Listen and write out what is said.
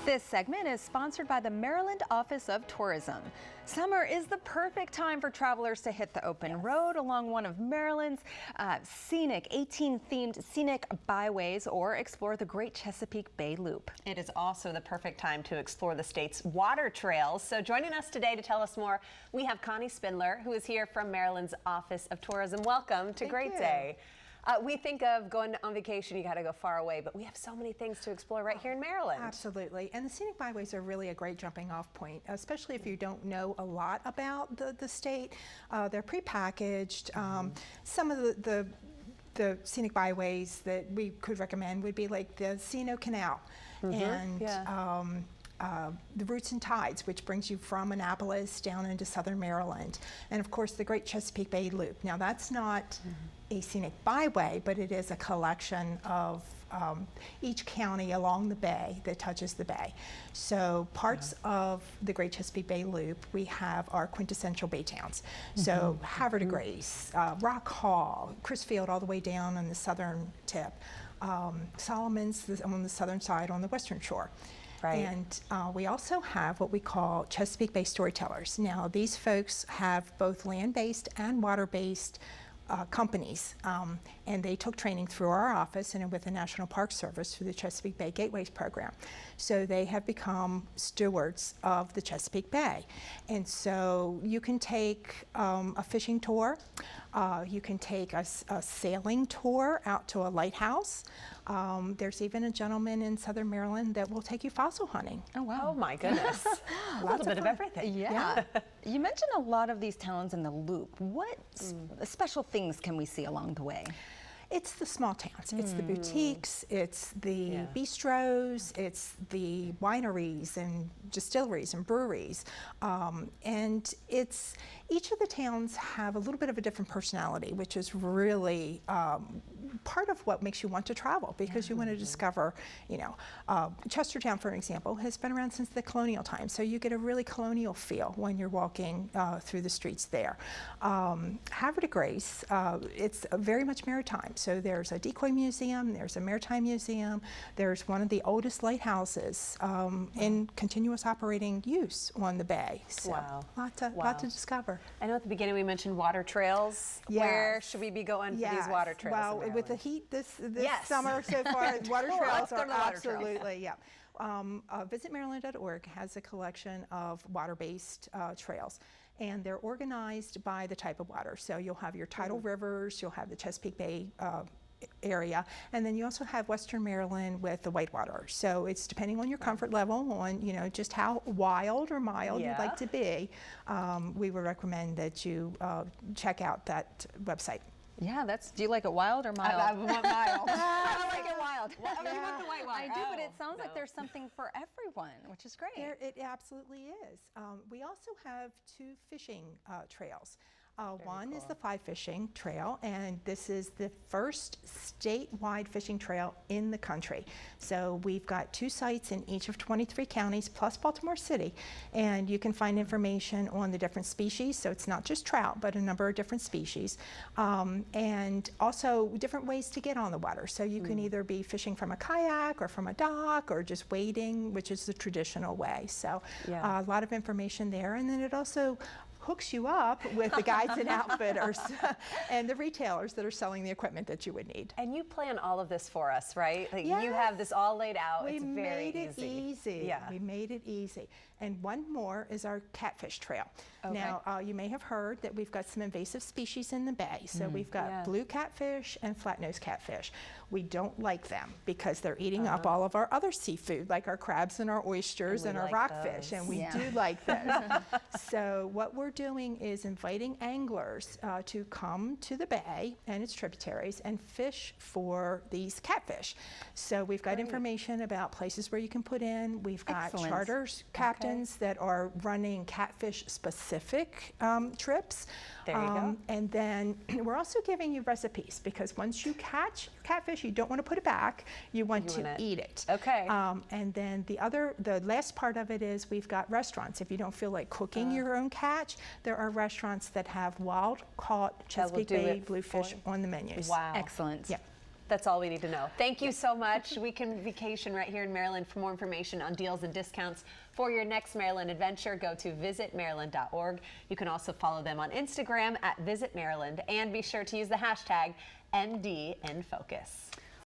This segment is sponsored by the Maryland Office of Tourism. Summer is the perfect time for travelers to hit the open road along one of Maryland's scenic 18-themed scenic byways or explore the Great Chesapeake Bay Loop. It is also the perfect time to explore the state's water trails. So joining us today to tell us more, we have Connie Spindler, who is here from Maryland's Office of Tourism. Welcome to Great Day. We think of going on vacation, you got to go far away, but we have so many things to explore right here in Maryland. Absolutely, and the scenic byways are really a great jumping off point, especially if you don't know a lot about the state. They're prepackaged. Some of the scenic byways that we could recommend would be like the Sino Canal and the Roots and Tides, which brings you from Annapolis down into southern Maryland, and of course the Great Chesapeake Bay Loop. Now that's not a scenic byway, but it is a collection of each county along the bay that touches the bay. So parts of the Great Chesapeake Bay Loop, we have our quintessential bay towns. So Havre de Grace, Rock Hall, Crisfield all the way down on the southern tip, Solomon's on the southern side on the western shore. Right. And we also have what we call Chesapeake Bay storytellers. Now these folks have both land-based and water-based companies, and they took training through our office and with the National Park Service through the Chesapeake Bay Gateways program. So they have become stewards of the Chesapeake Bay. And so you can take a fishing tour, you can take a sailing tour out to a lighthouse. There's even a gentleman in southern Maryland that will take you fossil hunting. Oh wow. Oh my goodness. A little bit of everything. Yeah. You mentioned a lot of these towns in the loop. What special things can we see along the way? It's the small towns. It's the boutiques, it's the bistros, it's the wineries and distilleries and breweries. And it's each of the towns have a little bit of a different personality, which is really part of what makes you want to travel, because you want to discover, you know, Chestertown, for example, has been around since the colonial times, so you get a really colonial feel when you're walking through the streets there. Havre de Grace, it's very much maritime, so there's a decoy museum, there's a maritime museum, there's one of the oldest lighthouses in continuous operating use on the bay. So lot to discover. I know at the beginning we mentioned water trails. Yes. Where should we be going for these water trails? Well, with the heat this summer so far, water trails are absolutely, visitmaryland.org has a collection of water-based trails, and they're organized by the type of water. So you'll have your tidal rivers, you'll have the Chesapeake Bay area, and then you also have Western Maryland with the whitewater. So it's depending on your comfort level, on just how wild or mild you'd like to be. We would recommend that you check out that website. Yeah, do you like it wild or mild? I want mild. I like it wild. You want the white water. I do, but it sounds like there's something for everyone, which is great. It absolutely is. We also have two fishing trails. One is the Fly Fishing Trail, and this is the first statewide fishing trail in the country. So we've got 2 sites in each of 23 counties plus Baltimore City, and you can find information on the different species. So it's not just trout, but a number of different species, and also different ways to get on the water. So you can either be fishing from a kayak or from a dock or just wading, which is the traditional way. So a lot of information there, and then it also hooks you up with the guides and outfitters and the retailers that are selling the equipment that you would need. And you plan all of this for us, right? Like you have this all laid out. It's very easy. Yeah. We made it easy. And one more is our Catfish Trail. Okay. Now, you may have heard that we've got some invasive species in the bay. So we've got blue catfish and flat-nosed catfish. We don't like them because they're eating up all of our other seafood, like our crabs and our oysters and our rockfish, and we do like those. So what we're doing is inviting anglers to come to the bay and its tributaries and fish for these catfish. So we've got information about places where you can put in. We've got charters captains that are running catfish specific trips. There you go. And then we're also giving you recipes, because once you catch catfish, you don't want to put it back. You want to eat it. Okay. And then the last part of it is we've got restaurants. If you don't feel like cooking your own catch, there are restaurants that have wild caught Chesapeake Bay bluefish on the menus. Wow. Excellent. Yeah. That's all we need to know. Thank you so much. We can vacation right here in Maryland. For more information on deals and discounts for your next Maryland adventure, go to visitmaryland.org. You can also follow them on Instagram at Visit Maryland, and be sure to use the hashtag MDInFocus.